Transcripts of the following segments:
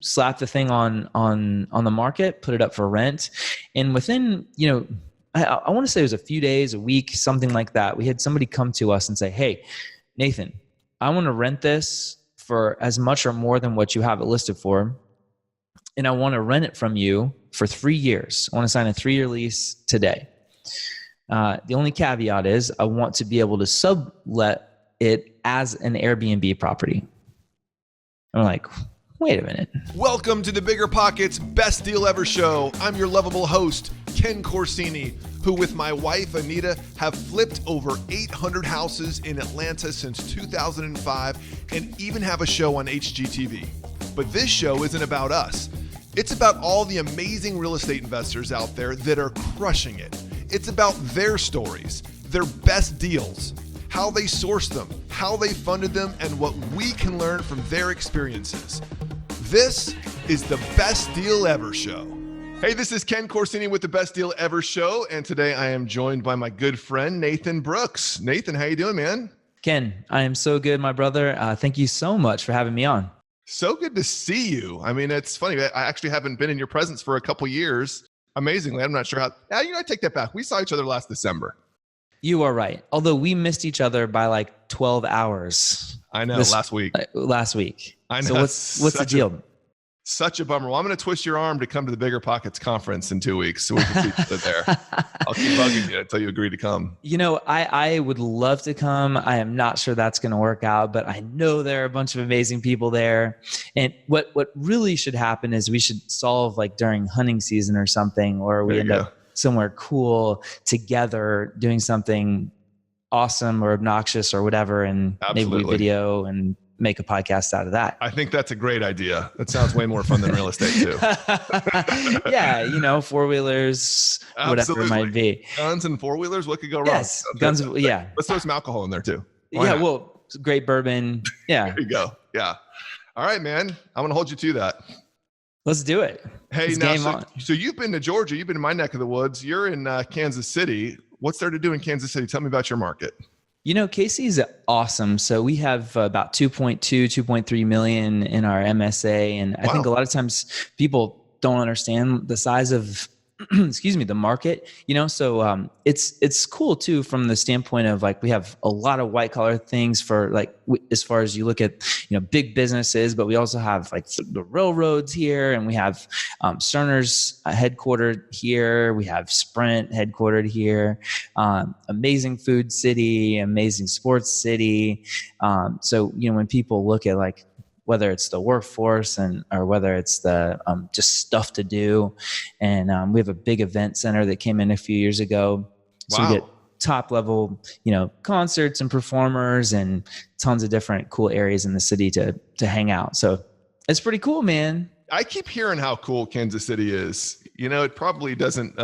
slap the thing on the market, put it up for rent. And within, I want to say it was a few days, a week, something like that, we had somebody come to us and say, hey, Nathan, I want to rent this for as much or more than what you have it listed for. And I want to rent it from you for 3 years. I want to sign a 3-year lease today. The only caveat is I want to be able to sublet it as an Airbnb property. I'm like, wait a minute. Welcome to the BiggerPockets Best Deal Ever show. I'm your lovable host, Ken Corsini, who with my wife, Anita, have flipped over 800 houses in Atlanta since 2005 and even have a show on HGTV. But this show isn't about us. It's about all the amazing real estate investors out there that are crushing it. It's about their stories, their best deals, how they sourced them, how they funded them, and what we can learn from their experiences. This is the Best Deal Ever show. Hey, this is Ken Corsini with the Best Deal Ever show, and today I am joined by my good friend, Nathan Brooks. Nathan, how you doing, man? Ken, I am so good, my brother. Thank you so much for having me on. So good to see you. I mean, it's funny. I actually haven't been in your presence for a couple years. Amazingly, I'm not sure how. I take that back. We saw each other last December. You are right. Although we missed each other by like 12 hours. I know, last week. Last week. I know. So what's the deal? Such a bummer. Well, I'm going to twist your arm to come to the BiggerPockets conference in 2 weeks so we can see each other there. I'll keep bugging you until you agree to come. I would love to come. I am not sure that's going to work out, but I know there are a bunch of amazing people there. And what really should happen is we should solve like during hunting season or something, or we end up somewhere cool together doing something awesome or obnoxious or whatever. And maybe we video and make a podcast out of that. I think that's a great idea. That sounds way more fun than real estate too. Yeah, four-wheelers, whatever it might be. Guns and four-wheelers, what could go wrong? Yes, guns, yeah. Let's throw some alcohol in there too. Well, great bourbon. Yeah. There you go. Yeah. All right, man. I'm going to hold you to that. Let's do it. Hey, so you've been to Georgia. You've been in my neck of the woods. You're in Kansas City. What's there to do in Kansas City? Tell me about your market. KC is awesome. So we have about 2.3 million in our MSA. And I think a lot of times people don't understand the size of, the market, so it's cool too, from the standpoint of like, we have a lot of white collar things for like, as far as you look at, big businesses, but we also have like the railroads here, and we have Cerner's headquartered here. We have Sprint headquartered here, amazing food city, amazing sports city. So, when people look at like, whether it's the workforce or whether it's the just stuff to do. And we have a big event center that came in a few years ago. So we get top level, concerts and performers and tons of different cool areas in the city to hang out. So it's pretty cool, man. I keep hearing how cool Kansas City is. It probably doesn't,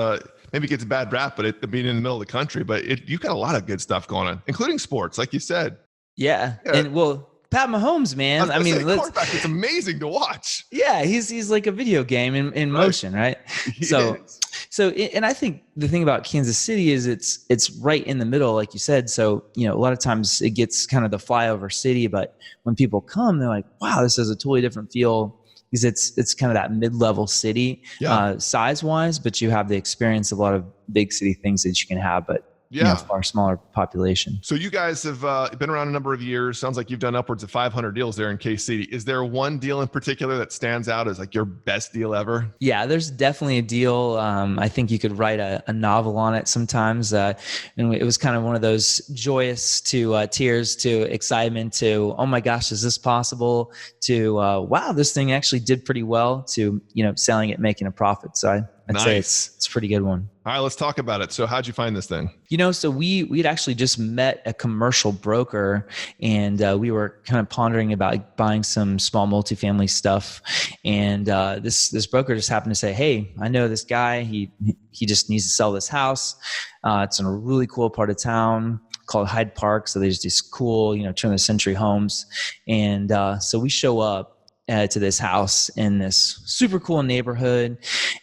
maybe it gets a bad rap, but it being in the middle of the country, but you've got a lot of good stuff going on, including sports, like you said. Yeah. And Pat Mahomes, man. Quarterback, it's amazing to watch. Yeah, he's like a video game in motion, right? So, and I think the thing about Kansas City is it's right in the middle, like you said. So, a lot of times it gets kind of the flyover city, but when people come, they're like, wow, this has a totally different feel, because it's kind of that mid-level city size-wise, but you have the experience of a lot of big city things that you can have, but far smaller population. So you guys have been around a number of years. Sounds like you've done upwards of 500 deals there in KC. Is there one deal in particular that stands out as like your best deal ever? Yeah, there's definitely a deal. I think you could write a novel on it sometimes. And it was kind of one of those joyous to tears to excitement to, oh my gosh, is this possible? To, wow, this thing actually did pretty well, to, selling it, making a profit. So I'd say it's a pretty good one. All right, let's talk about it. So how'd you find this thing? So we'd actually just met a commercial broker, and we were kind of pondering about buying some small multifamily stuff. And this broker just happened to say, hey, I know this guy. He just needs to sell this house. It's in a really cool part of town called Hyde Park. So there's these cool, turn of the century homes. And so we show up to this house in this super cool neighborhood,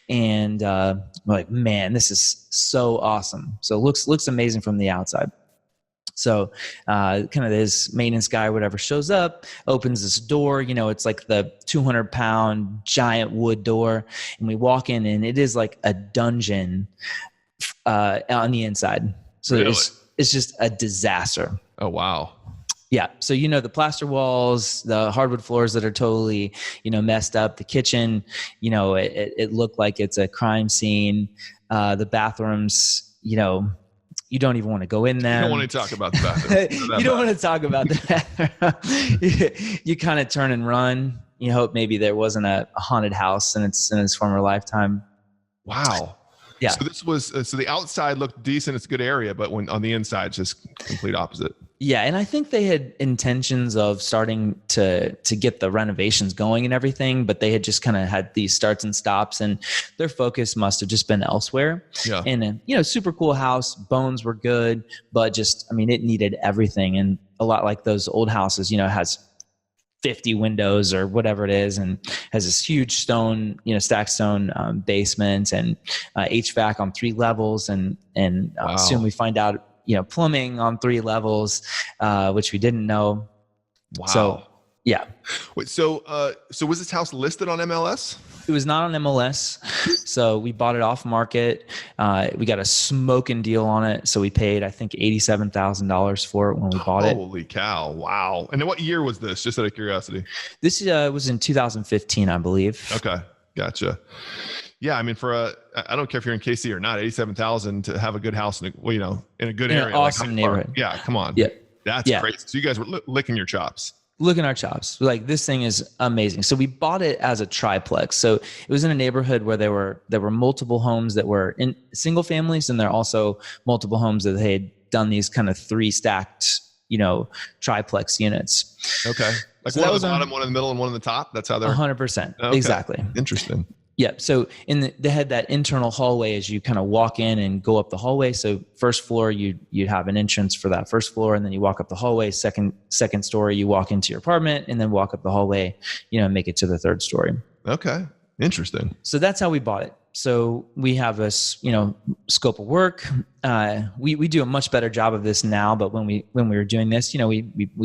and we're like, man, this is so awesome. So it looks amazing from the outside. So kind of this maintenance guy or whatever shows up, opens this door, it's like the 200-pound giant wood door. And we walk in and it is like a dungeon on the inside. So Really? it's just a disaster. Oh, wow. Yeah. So, the plaster walls, the hardwood floors that are totally, messed up, the kitchen, it looked like it's a crime scene. The bathrooms, you don't even want to go in there. You don't want to talk about the bathroom. You don't want to talk about that. You kind of turn and run. You hope maybe there wasn't a haunted house in its former lifetime. Wow. Yeah. So this was so the outside looked decent. It's a good area, but when on the inside, it's just complete opposite. Yeah, and I think they had intentions of starting to get the renovations going and everything, but they had just kind of had these starts and stops, and their focus must have just been elsewhere. Yeah. And super cool house, bones were good, but just it needed everything, and a lot like those old houses, has 50 windows or whatever it is, and has this huge stone, stacked stone basement, and HVAC on 3 levels, and Wow. soon we find out plumbing on 3 levels, which we didn't know. Wow. So yeah. Wait, so was this house listed on MLS? It was not on MLS. So we bought it off market. We got a smoking deal on it. So we paid, I think, $87,000 for it when we bought it. Holy cow. Wow. And then what year was this? Just out of curiosity. This was in 2015, I believe. Okay. Gotcha. Yeah, I don't care if you're in KC or not, 87,000 to have a good house in a good area, an awesome neighborhood. Yeah, come on. Yeah, that's great. So you guys were licking your chops. Licking our chops. Like, this thing is amazing. So we bought it as a tri-plex. So it was in a neighborhood where there were multiple homes that were in single families, and there are also multiple homes that they had done these kind of 3 stacked, triplex units. Okay, like So one that on was the bottom, one in the middle, and one on the top. That's how they're 100%. Okay. Exactly. Interesting. Yeah. So they had that internal hallway as you kind of walk in and go up the hallway. So first floor, you'd have an entrance for that first floor, and then you walk up the hallway. Second story, you walk into your apartment, and then walk up the hallway, and make it to the 3rd story. Okay. Interesting. So that's how we bought it. So we have this, scope of work. We do a much better job of this now, but when we were doing this, we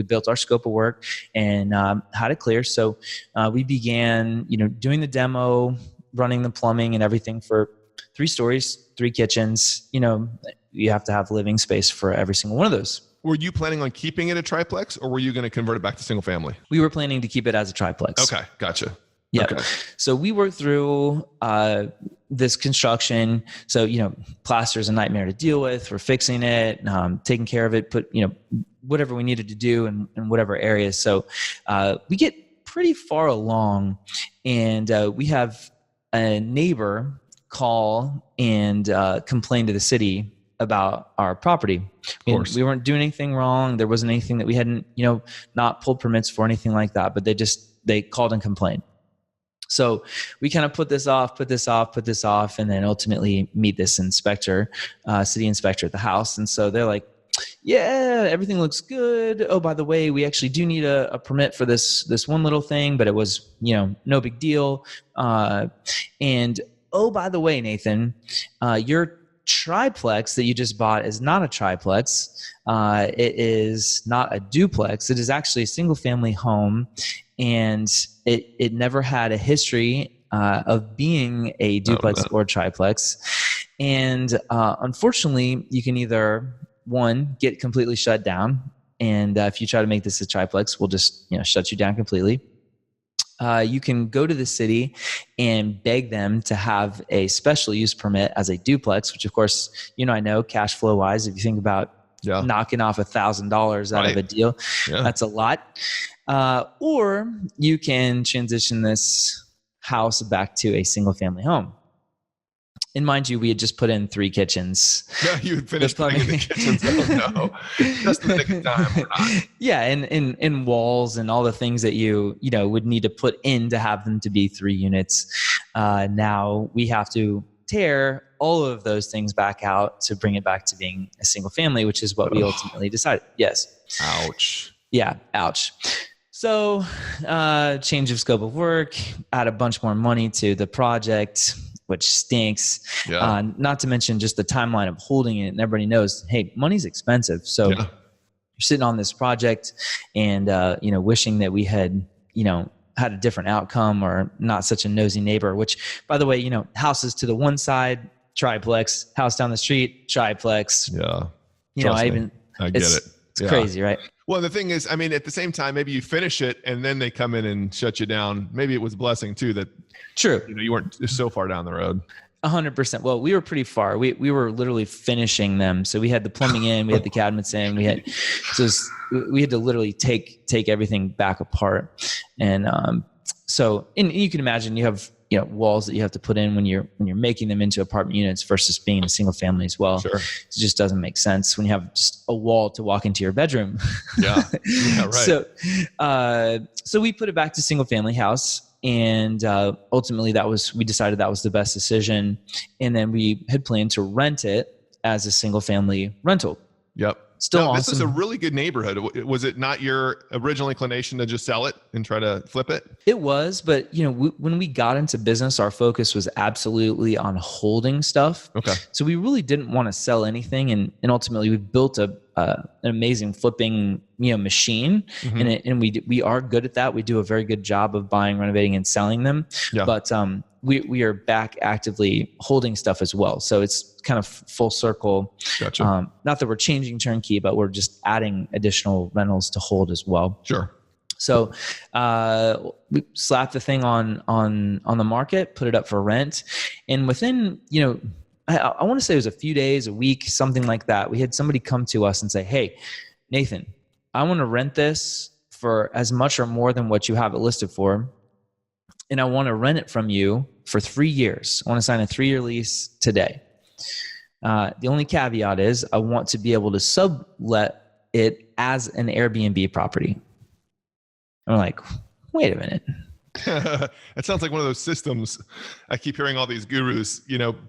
built our scope of work and had it clear. So we began, doing the demo, running the plumbing and everything for 3 stories, 3 kitchens. You have to have living space for every single one of those. Were you planning on keeping it a triplex, or were you going to convert it back to single family? We were planning to keep it as a triplex. Okay. Gotcha. Yeah. Okay. So we worked through this construction. So, plaster's a nightmare to deal with. We're fixing it, taking care of it, put, whatever we needed to do in whatever areas. So we get pretty far along, and we have a neighbor call and complain to the city about our property. Of course. We weren't doing anything wrong. There wasn't anything that we hadn't, not pulled permits for, anything like that, but they called and complained. So we kind of put this off, and then ultimately meet this inspector, city inspector at the house. And so they're like, yeah, everything looks good. Oh, by the way, we actually do need a permit for this one little thing, but it was, no big deal. And oh, by the way, Nathan, your triplex that you just bought is not a triplex. It is not a duplex. It is actually a single family home, and it never had a history of being a duplex or triplex. And unfortunately, you can either, one, get completely shut down, and if you try to make this a triplex, we'll just shut you down completely. You can go to the city and beg them to have a special use permit as a duplex, which of course, I know cash flow wise, if you think about knocking off $1,000 out of a deal, that's a lot. Or you can transition this house back to a single family home. And mind you, we had just put in 3 kitchens. No, you had finished putting in the kitchens. Oh, no. Just in the nick of time. Or not. Yeah, and walls and all the things that you would need to put in to have them to be 3 units. Now we have to tear all of those things back out to bring it back to being a single family, which is what we ultimately decided. Yes. Ouch. Yeah, ouch. So change of scope of work, add a bunch more money to the project, which stinks. Yeah. Not to mention just the timeline of holding it. And everybody knows, hey, money's expensive. So you're sitting on this project and, wishing that we had, had a different outcome or not such a nosy neighbor, which by the way, houses to the one side, tri-plex, house down the street, tri-plex. Yeah. I get it. It's crazy, right? Well, the thing is, I mean, at the same time, maybe you finish it and then they come in and shut you down. Maybe it was a blessing too that true. You weren't so far down the road. 100%. Well, we were pretty far. We were literally finishing them. So we had the plumbing in, we had the cabinets in, we had to literally take everything back apart. And and you can imagine you have walls that you have to put in when you're making them into apartment units versus being a single family as well. Sure. It just doesn't make sense when you have just a wall to walk into your bedroom. Yeah. Right. So we put it back to single family house. And ultimately, we decided that was the best decision. And then we had planned to rent it as a single family rental. Yep. Still awesome. This is a really good neighborhood. Was it not your original inclination to just sell it and try to flip it? It was, but when we got into business, our focus was absolutely on holding stuff. Okay. So we really didn't want to sell anything, and ultimately we built an amazing flipping machine, and we are good at that. We do a very good job of buying, renovating, and selling them. Yeah. But we are back actively holding stuff as well. So it's kind of full circle. Gotcha. Not that we're changing turnkey, but we're just adding additional rentals to hold as well. Sure. So we slapped the thing on the market, put it up for rent. And within, I want to say it was a few days, a week, something like that, we had somebody come to us and say, "Hey, Nathan, I want to rent this for as much or more than what you have it listed for. And I want to rent it from you for 3 years. I want to sign a 3-year lease today. The only caveat is I want to be able to sublet it as an Airbnb property." And we're like, wait a minute. It sounds like one of those systems I keep hearing all these gurus,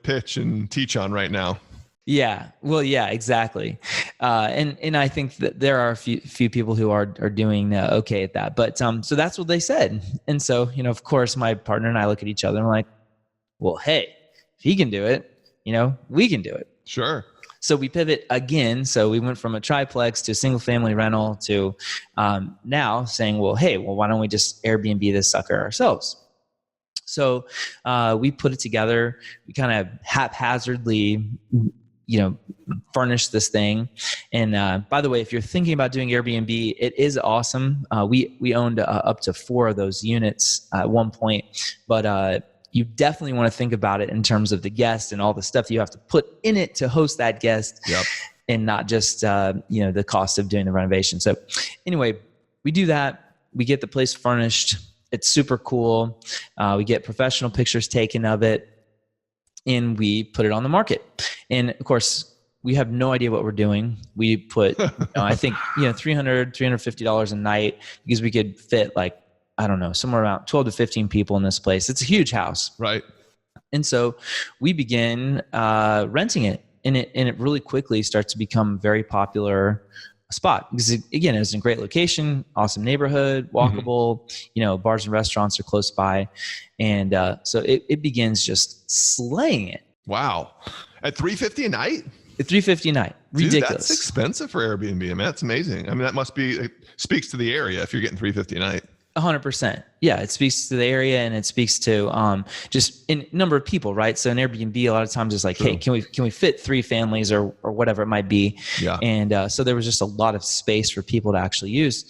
pitch and teach on right now. Yeah. Well, yeah, exactly. And I think that there are a few people who are doing okay at that. But so that's what they said. And so, of course, my partner and I look at each other and we're like, well, hey, if he can do it, we can do it. Sure. So we pivot again. So we went from a triplex to a single family rental to now saying, well, hey, why don't we just Airbnb this sucker ourselves? So we put it together. We kind of haphazardly furnish this thing. And by the way, if you're thinking about doing Airbnb, it is awesome. We owned up to 4 of those units at one point, but you definitely want to think about it in terms of the guest and all the stuff you have to put in it to host that guest. Yep. And not just the cost of doing the renovation. So anyway, we do that. We get the place furnished. It's super cool. We get professional pictures taken of it, and we put it on the market. And of course, we have no idea what we're doing. We put, I think, $300, $350 a night because we could fit somewhere around 12 to 15 people in this place. It's a huge house. Right. And so we begin renting it, and it really quickly starts to become a very popular spot because again, it was in a great location, awesome neighborhood, walkable, bars and restaurants are close by. And so it begins just slaying it. Wow. At $350 a night? At $350 a night. Ridiculous. Dude, that's expensive for Airbnb. I mean, that's amazing. I mean, that must be, it speaks to the area if you're getting $350 a night. 100%. Yeah, it speaks to the area, and it speaks to just in number of people, right? So in Airbnb, a lot of times it's like, True. Hey, can we fit 3 families or whatever it might be? Yeah. And so there was just a lot of space for people to actually use.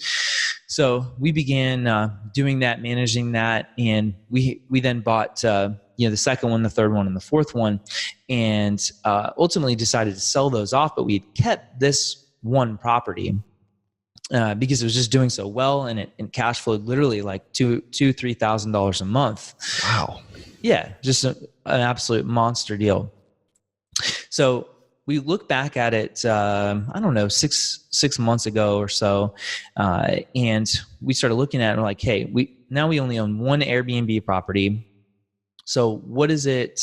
So we began doing that, managing that, and we then bought the second one, the third one, and the fourth one, and ultimately decided to sell those off. But we had kept this one property. Because it was just doing so well, and it cash flowed literally like $2,000-$3,000 a month. Wow. Yeah, just an absolute monster deal. So we look back at it, I don't know, six months ago or so, and we started looking at it and we're like, hey, we only own one Airbnb property. So what is it,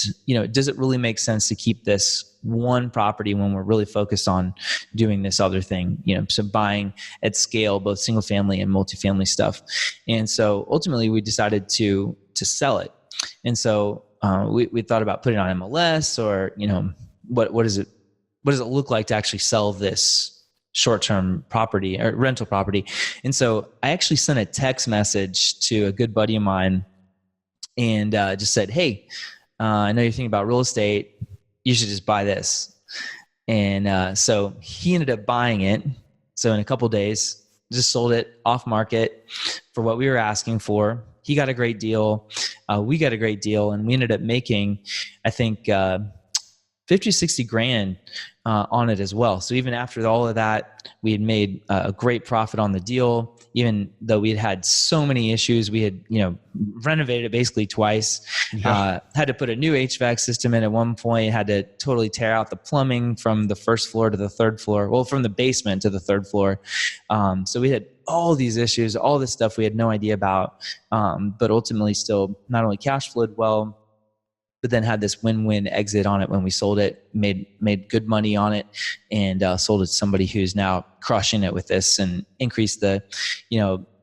does it really make sense to keep this one property when we're really focused on doing this other thing, so buying at scale, both single family and multifamily stuff. And so ultimately we decided to sell it. And so we thought about putting it on MLS or, what does it look like to actually sell this short-term property or rental property. And so I actually sent a text message to a good buddy of mine and just said, hey, I know you're thinking about real estate. You should just buy this. And so he ended up buying it. So in a couple of days, just sold it off market for what we were asking for. He got a great deal. We got a great deal. And we ended up making, I think, 50, 60 grand on it as well. So even after all of that, we had made a great profit on the deal, even though we had had so many issues. We had, renovated it basically twice, had to put a new HVAC system in at one point, had to totally tear out the plumbing from the first floor to the third floor. Well, from the basement to the third floor. So we had all these issues, all this stuff we had no idea about, but ultimately still not only cash flowed well, but then had this win-win exit on it when we sold it, made good money on it, and sold it to somebody who's now crushing it with this and increased the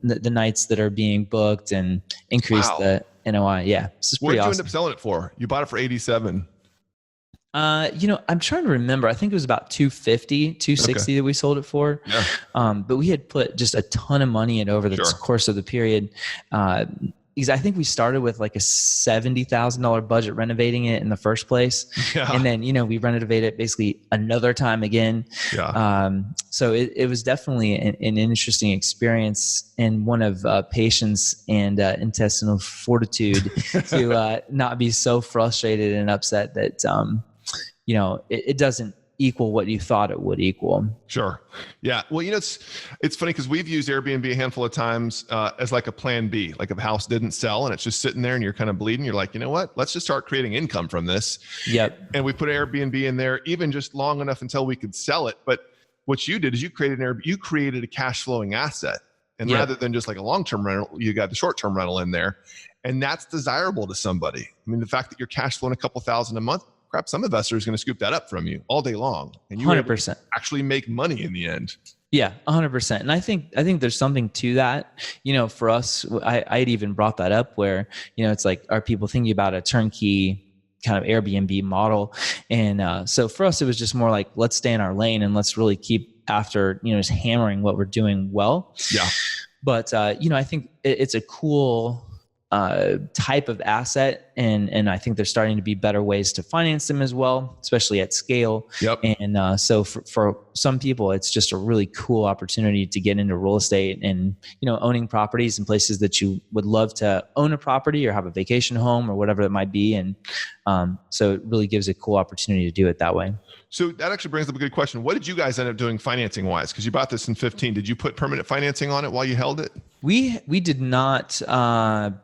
nights that are being booked and increased the NOI. Yeah, this is pretty awesome. What did you end up selling it for? You bought it for 87. I'm trying to remember. I think it was about 250, 260 that we sold it for. Yeah. But we had put just a ton of money in over the course of the period. Because I think we started with like a $70,000 budget renovating it in the first place. Yeah. And then, we renovated it basically another time again. Yeah. So it was definitely an interesting experience and one of patience and intestinal fortitude to not be so frustrated and upset that, it doesn't equal what you thought it would equal. Sure. Yeah. Well, it's funny because we've used Airbnb a handful of times as like a plan B, like if a house didn't sell and it's just sitting there and you're kind of bleeding, you're like, you know what, let's just start creating income from this. Yep. And we put Airbnb in there even just long enough until we could sell it. But what you did is you created a cash flowing asset. And rather than just like a long-term rental, you got the short-term rental in there. And that's desirable to somebody. I mean, the fact that you're cash flowing a couple thousand a month, crap, some investor is going to scoop that up from you all day long, and you 100% actually make money in the end. Yeah, 100%. And I think there's something to that. For us, I'd even brought that up where it's like, are people thinking about a turnkey kind of Airbnb model? And so for us, it was just more like, let's stay in our lane and let's really keep after just hammering what we're doing well. Yeah. But I think it's a cool type of asset, and I think there's starting to be better ways to finance them as well, especially at scale. Yep. And so for some people, it's just a really cool opportunity to get into real estate and owning properties in places that you would love to own a property or have a vacation home or whatever it might be. And so it really gives a cool opportunity to do it that way. So that actually brings up a good question. What did you guys end up doing financing wise? Because you bought this in 15. Did you put permanent financing on it while you held it? We did not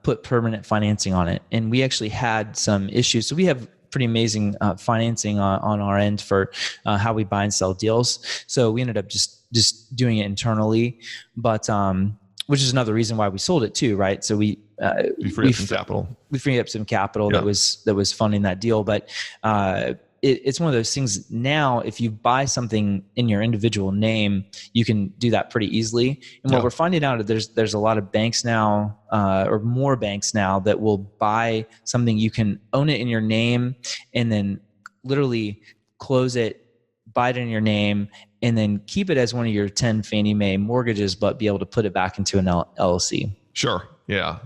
put permanent financing on it, and we actually had some issues. So we have pretty amazing financing on our end for how we buy and sell deals. So we ended up just doing it internally, but which is another reason why we sold it too, right? So we freed up some capital. We freed up some capital that was funding that deal, but it's one of those things now, if you buy something in your individual name, you can do that pretty easily. And what we're finding out is there's a lot of banks now, or more banks now, that will buy something. You can own it in your name and then literally close it, buy it in your name, and then keep it as one of your 10 Fannie Mae mortgages, but be able to put it back into an LLC. Sure. Yeah.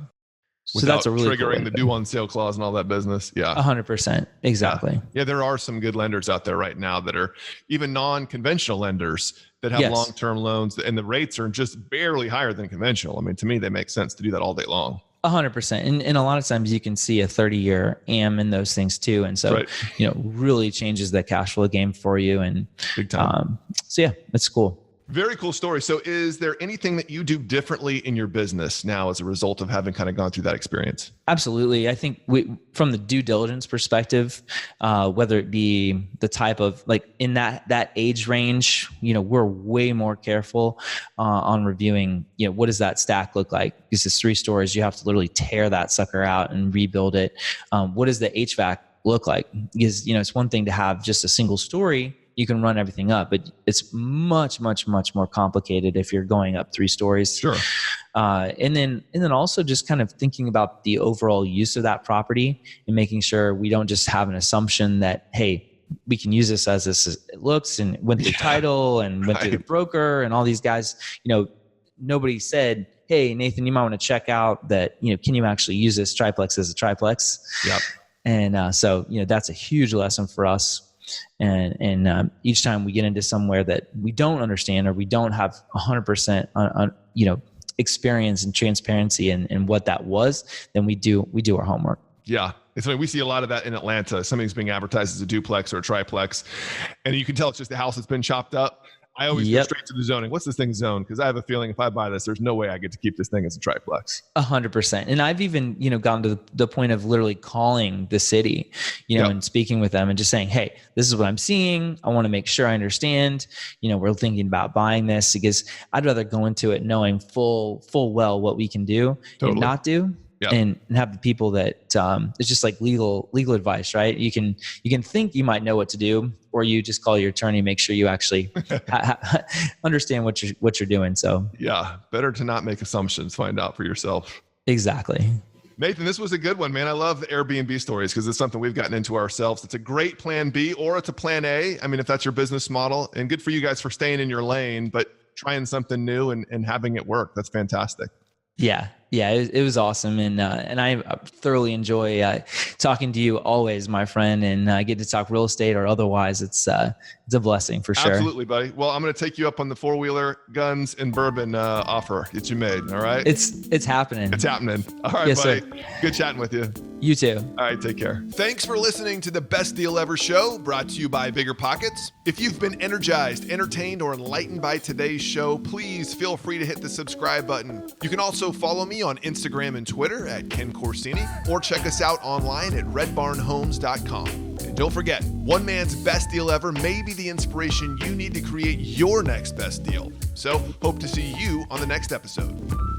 So that's a really triggering cool the due on sale clause and all that business. Yeah. 100%. Exactly. Yeah. There are some good lenders out there right now that are even non-conventional lenders that have long-term loans, and the rates are just barely higher than conventional. I mean, to me, they make sense to do that all day long. 100%. And a lot of times you can see a 30-year AM in those things too. And so, really changes the cash flow game for you. And big time. So yeah, it's cool. Very cool story. So is there anything that you do differently in your business now as a result of having kind of gone through that experience? Absolutely. I think from the due diligence perspective, whether it be the type of, like in that age range, we're way more careful on reviewing, what does that stack look like? Because it's 3 stories, you have to literally tear that sucker out and rebuild it. What does the HVAC look like? Because, it's one thing to have just a single story. You can run everything up, but it's much, much, much more complicated if you're going up 3 stories. Sure. And then also just kind of thinking about the overall use of that property and making sure we don't just have an assumption that, hey, we can use this as this it looks and went through title and went through the broker and all these guys, nobody said, hey, Nathan, you might want to check out that, can you actually use this triplex as a triplex? Yep. And so, that's a huge lesson for us. And each time we get into somewhere that we don't understand or we don't have 100% experience and transparency and what that was, then we do our homework. Yeah. It's funny. We see a lot of that in Atlanta. Something's being advertised as a duplex or a triplex, and you can tell it's just the house that's been chopped up. I always go straight to the zoning. What's this thing zoned? Because I have a feeling if I buy this, there's no way I get to keep this thing as a triplex. 100%. And I've even, gotten to the point of literally calling the city, and speaking with them and just saying, hey, this is what I'm seeing. I want to make sure I understand, we're thinking about buying this, because I'd rather go into it knowing full well what we can do and not do. Yep. And have the people that it's just like legal advice, right? You can think you might know what to do, or you just call your attorney, make sure you actually understand what you're doing. So yeah, better to not make assumptions, find out for yourself. Exactly. Nathan, this was a good one, man. I love the Airbnb stories because it's something we've gotten into ourselves. It's a great plan B, or it's a plan A. I mean, if that's your business model, and good for you guys for staying in your lane, but trying something new and having it work. That's fantastic. Yeah, it was awesome, and I thoroughly enjoy talking to you always, my friend. And I get to talk real estate or otherwise. It's a blessing for sure. Absolutely, buddy. Well, I'm going to take you up on the 4-wheeler guns and bourbon offer that you made. All right, it's happening. It's happening. All right, yes, buddy. Sir. Good chatting with you. You too. All right, take care. Thanks for listening to the Best Deal Ever show, brought to you by BiggerPockets. If you've been energized, entertained, or enlightened by today's show, please feel free to hit the subscribe button. You can also follow me on Instagram and Twitter at Ken Corsini, or check us out online at redbarnhomes.com. And don't forget, one man's best deal ever may be the inspiration you need to create your next best deal. So, hope to see you on the next episode.